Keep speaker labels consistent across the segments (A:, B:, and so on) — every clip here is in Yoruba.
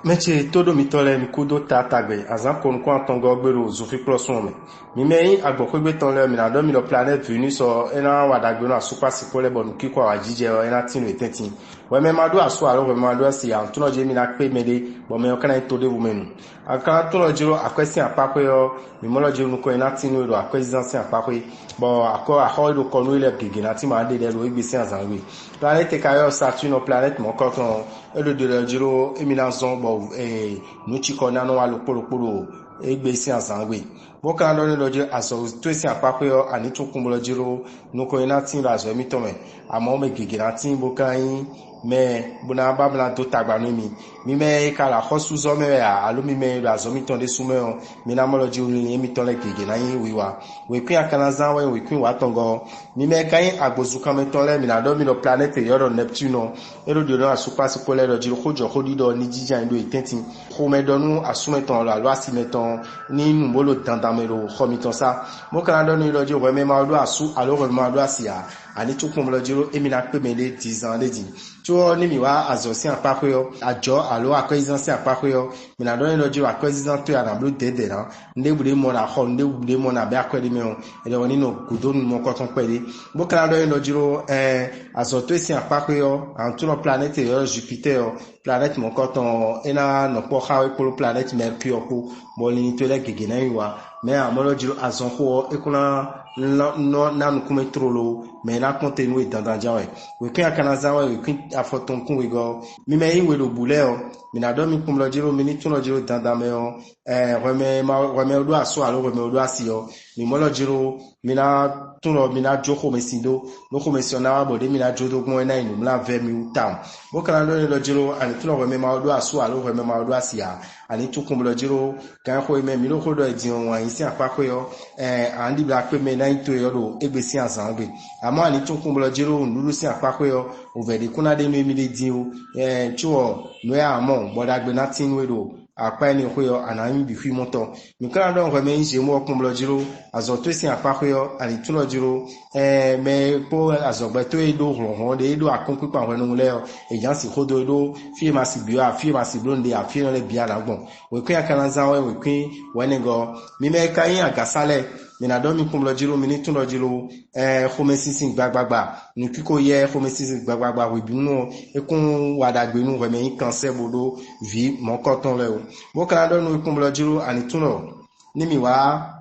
A: Meche todo mitole mikudo tatagbe azan kon ko antongo gbero zofi plus 1 me mi meyin agbokwe ton le mi na do mi lo planète Venus so ena wadagbe no asupa sipole bonu kiko ajije ena tinu etetin we me madu aso aro we madu asi an tuno je mi na pe mede bo me okana to de wumenu aka tuno jiro akwesi apakwe yo mi molo je nuko ena tinu do akwesi zansi apakwe bo ako ahodo konu ile gege na ti ma de de ro igbesi azanwe planète kayo Saturne planète mon koton elo de jiro eminazon bo nuchiko nanu wa lopolopolo egbesi azanwe boka ndo ni loje aso to si apape o ani tun kun lojiro nuko ina tin la zo mi to me amo me gege na tin boka yin me buna babla to tagba no mi me kala khosu zo me ya alo mi me la zo mi ton de sume o mi na mo loje ni mi ton le gege na yin wiwa we pin akana zan we pin wa tongo mi me kayin agbozu kan me ton le mi na do mi lo planète yoro Neptune ero de no asupa si pole lojiro khojo khodido ni jija ndo etentin kho me donu asume ton la lo asi meton ni numbolo dandamero khomiton sa mo kan do ni loje we me ma do asu alo we ma do asia ani tukun lojiro emi na pe me le 10 ans le din tó ní mi wá azosi apakwe yo ajo alo akwezansi apakwe yo mi na don lojo akwezan to ya na blu dede na nde bude mo na ho nde bude mo na be akwede mi o ele woni no gudo nu mo ko ton pede bo kan don lojo azoto esi apakwe yo an to no planète yo Jupiter yo planète mo ko ton ena no po hawe polo planète Mercure ko mo ni to le gege na yiwa me amolojo azon ko ekuna no nanu kume trolo me na contenu dandan we we kin akana zawe we kin afoton kun we go mi me yin we lo bule o mi na do mi kum lo jiro mi ni tun lo jiro dandan me o reme do aso alo reme do asio mi mo lo jiro mi na tun lo mi na joko me sindo no ko me siona bo de mi na jodo gun na inu la ve mi utam bo kana lo jiro ani tun lo reme ma do aso alo reme ma do asia ani tun kum lo jiro kan ko me mi lo ko do edin won yin si apako yo andi bla pe me na into yo do egbesi azangbe amo ani tun kum lo jiro nulu si apako yo o ve de kuna de no mi le din o chuo no ya amo bodagbe na tin we do apa ni hoyo anami bi fi moto mi kana don ko me nje mo kun lo jiro azoto si apa hoyo ani tun lo jiro me po azogbe to edo ron de edo akon pipa won nu le ejan si hodo edo fi ma si bio fi ma si blonde a fi no le bia la gbon we kun akana zan we kun wenego mi me kayin agasale mi na do mi kun lo jiro mi ni tun lo jiro khome sisin gbagbagba ni kiko ye khome sisin gbagbagba we bi nu ekun wadagbe nu we me cancer bodo vi mon coton le o bo kana do nu kun lo jiro ani tun lo ni mi wa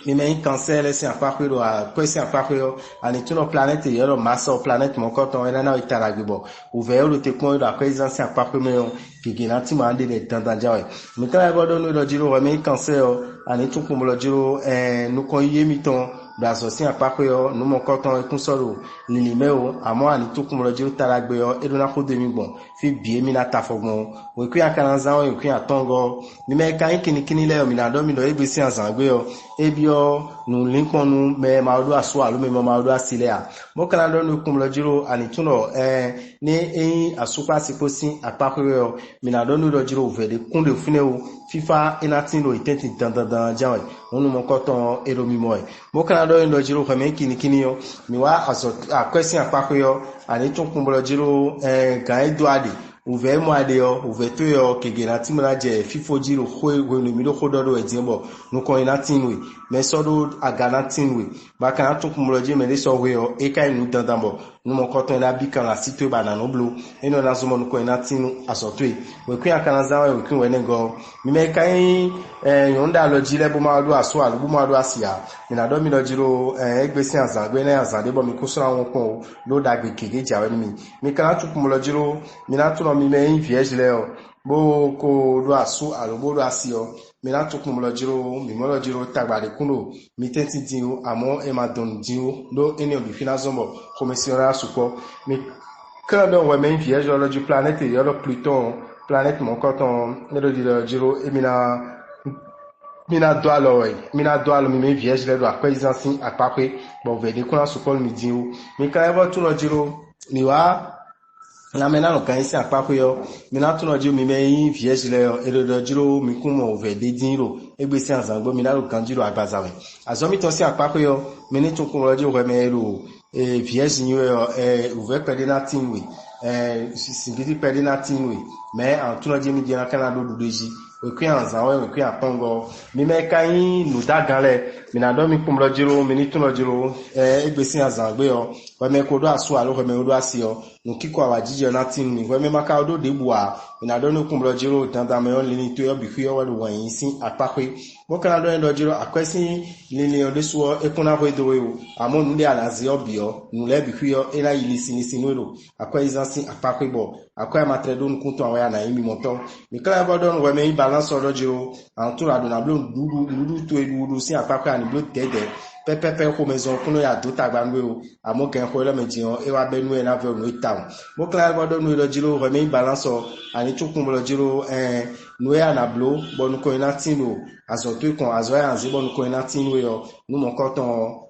A: mi me cancer le si apakwe do a kwesi apakwe yo ani tun lo planète yo massa o planète mon coton ena na itaragbo o ve o te kun do akwesi si apakwe me yo gege na ti ma de de dandan jawe mi kana bo do nu lo jiro we me cancer yo ani tun kun lo jiro nu kon ye mi ton dazosi apakwe yo nu mon coton ekun soro lili me o amo ani tun kun lo jiro taragbe yo edo na ko de mi gbon fi bi emi na tafogbon we ku akana zan we ku atongo mi me kan kini le mi na do mi lo egbesi azangbe yo ebio nu linkon nu me ma do aso alo me ma do asile a mo kana do nu kun lo jiro ani tun lo ni asupa siposin apakwe yo mi na do nu lo jiro ve de kun de fune o fifa inatin lo itenti dandan jawe onu mo koton ero mi mo mo kana do lo jiro ko me kini yo mi wa aso akwesi apakwe yo ani tun kun lo jiro gan edwade uve mo ade yo uve to yo kegera ti mo na je fifo jiro ko ego mi lo ko dodo edinbo nu ko inatin we me so do agana tin we ba kan tun kun lo jiro me le so we yo e kai nu dandan bo nu mo koton la bi kan la sito ba na no blo eno na so mo nu ko inatin asoto e we kun akana zawe we kun we ne go mi me kai yonda lo jile bo ma do aso alu bo ma do asia mi na do mi lo jiro egbesi azangbe na azande bo mi ko so awon kon lo dagbe kege jawe mi kan tun kun lo jiro mi na tun mi me vierge le o bo ko do aso alu bo do asio mi na tun kun lo jiro mi mo lo jiro tagbade kuno mi tenti din o amo e ma don din o do eni obi finazombo commissioner supo mi kan do we me vierge lo ju planète yo lo Pluton planète mon coton ne do jiro e mina do alo mi me vierge le do akwezansi apakwe bo ve de kuna supo mi din o mi kan ever tun lo jiro ni wa na mena no kan si apakwe yo mi na tun lo jiro mi me vierge le ero do jiro mi kun mo ve de din ro egbesi azangbo mi na lo kan jiro agbazawe azomi ton si apakwe yo mi ni tun kun lo jiro we me ero vierge ni yo uve pede na tin we singiti pedi na tinwe me an tuno je mi je na kana do deji we kwi an zawe we kwi atongo mi me kai nu dagale mi na do mi kumlo jiro mi ni tuno jiro egbesi azangbe yo we me ko do aso alo we me do asio nu kiko awajije na tinwe we me maka do de bua mi na do no kumlo jiro tanda me on lini to yo bi kwi yo wa wan yin sin apakwe mo kana do ndo jiro akwesi lini o de so ekuna ho edo we amo nu de alazi obio nu le bi kwi yo ela yilisi ni sinoro akwa izansi apakwe bo akwa matredo nu kunto awaya na imi moto mi kala bodon we me balance odo jiro an to rado na blo dudu to edudu si apakwe ani blo tede pepepe ko maison kuno ya do tagbangbe o amo ken ko le mejion e wa benu e na ve no town mo kala bodon nu do jiro we me balance ani chukun blo jiro nu ya na blo bonu ko ina tino azoto kon azoya anzi bonu ko ina tino yo nu mo koton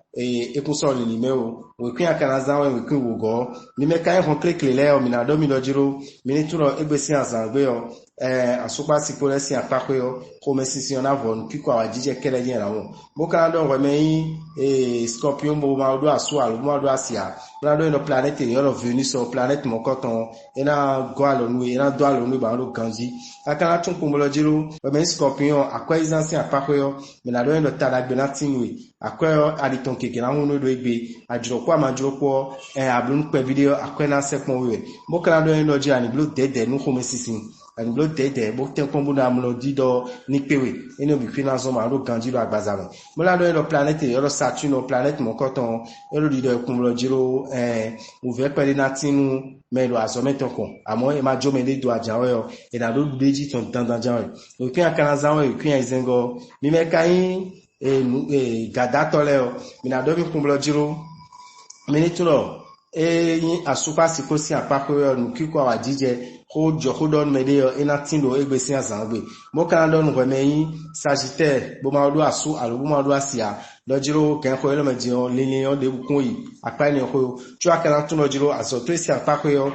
A: ekuso ni meo we kwin akana zanwe we kwin wogo ni me kai hon click le o mi na do mi lo jiro mi ni turo egbesi azangbe yo asupa sipole si apakwe yo ko mesisi ona von kiko awajije kele yin ra won mo kan do we me scorpion mo ma do aso alo mo do asia na do no planète yo no venus sur planète mo koton ena go alo nu ena do alo nu ba ro ganji akana tun ko mo lo jiro we me scorpion akwa izansi apakwe yo mi na do no tadagbe na tinwe akwa aditon keke na hunu do egbe ajurokwa amajurokwo ablun pe video akwa na sekpon we mo kana do eno ji ani blo dede nu ko mesisi ani blo dede bo te kombu na mlo dido ni pewe eno bi finance ma ro ganji lo agbaza me mo la do eno planète yo Saturne planète mo koton ero dido ekumlo jiro ouvert pe na tinu me lo aso meton kon amo e ma jo me le do ajawe yo e na do deji ton dandan jawe o kin akana zawe o kin izengo mi me kai gadato leo mina do mi kumblo jiro minitulo yin asupa sikosi apakwe nu kiko awajije ko jo don medeyo ina tindo egbesi azangbe mo kana don we meyin Sagittaire bo ma do asu alo bo ma do asia do jiro ken ko ele mejion lele on de bukun yi apa ni ko tu akana tun do jiro azoto esi apakwe yo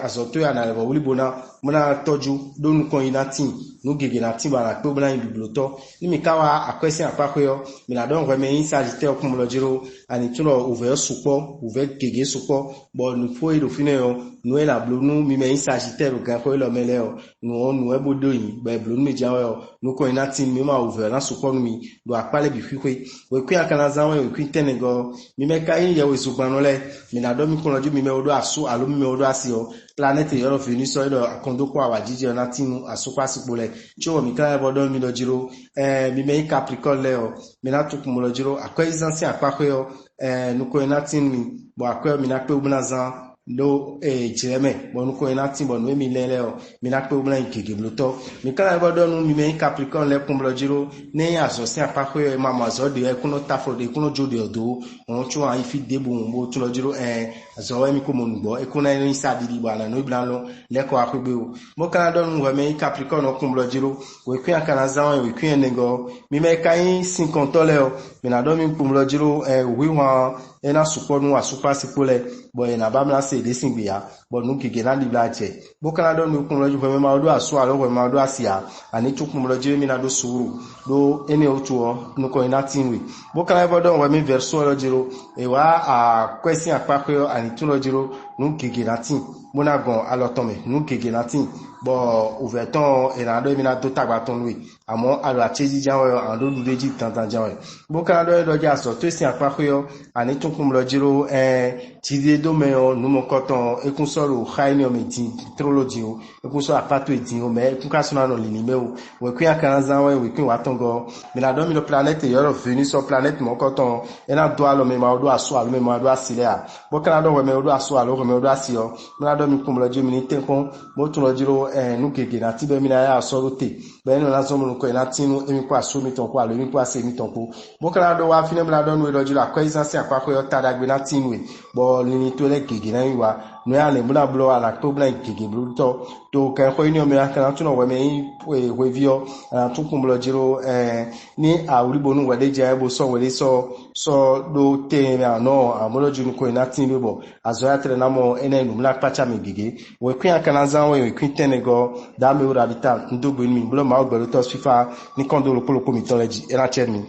A: azoto ya na lewo ulibona mona toju donu kon ina tin nu gege na tin ba na pe bla yin bibloto ni mi kawa akwesi apakwe yo mi na don we meyin Sagittaire kun mo jiro ani tun lo ouvert supo ouvert gege supo bo nu fo iro fine yo nu ela blonu mi meyin Sagittaire gan ko lo mele yo nu ebodo yin ba blonu mi jawo yo nu ko ina tin mi ma ouvert na supo mi do apale bi fikwe we kwi akana zanwe we kwi tenego mi me kai ye we sugbanu le mi na do mi kun loju mi me odo asu alo mi me odo asio planète yo venus so do akondo ko awajije na tinu asupa sipole cho mi kai bodo mi lo jiro mi me Capricorne le o mi na tukun mo lo jiro akwa izansi apakwe yo nu ko ina tin mi bo akwa mi na pe ubuna zan lo jireme bonu ko ina tin bonu mi lele o mi na pe ubuna ikege bloto mi kala bodo nu mi me Capricorne le kun lo jiro ne asosin apakwe ma mazo de ekuno tafo de ekuno jode odo won chu an ifi debu mo tun lo jiro azowe mi ko mo ngbo ekuna ni sadidi bana no iblan lo le ko akugbe o mo kala don we me Capricorne kun lo jiro we kwi akana zan we kwi nego mi me kai 50 le o mi na do mi kun lo jiro wi wan ena suponu asupa sipole bo ena bamla se desingbe ya bo nu gege na libla je bo kana do nu kun lo jiro me ma do aso alo we ma do asia ani tukun lo jiro mi na do suru do ene otuo nu ko ina tinwe bo kana bo do we mi verso lo jiro e wa a question apakwe ani tun lo jiro nu gege na tin mo na gon alotome nu gege na tin bo ouverton ena do mi na do tagbaton we amo alo acheji jawo an do dudeji tantan jawo bo kana do ja so to si apakwe ani tukun lo jiro tide do me o nu mo koton ekun soro khaini o metin trology o ekun so apato edin o me ekun kasuna no lini me o we kwi akana zanwe we kwi watongo mi na do mi lo planète yo venus sur planète mo koton ena do alo me ma do aso alo me ma do asile a bo kana do we me do aso alo me do asio mi na do mi kun lo jiro mi ni tenkon mo tun lo jiro nu gege na tibe mi na ya soro te be no la zo mo ko ina tinu emi kwa so mi ton ko alo mi kwa se mi ton ko bo kana do wa fine mi na do nu lo jiro akwa izansi apakwe yo tadagbe na tinwe bo lini to le gege na yiwa no ya le mula blo ala to bla gege blo to kan ko ni o me akana tun we me we vio tun kun blo jiro ni awuri bonu we de je bo so we so do te no amolo junu ko ina tinwe bo azo ya tere na mo ene nu mula pacha mi gege we kwin akana zan we kwin tenego da me ura bita ndogbe mi blo ma ogbero to fifa ni kondo lo polo ko mi toleji era chen mi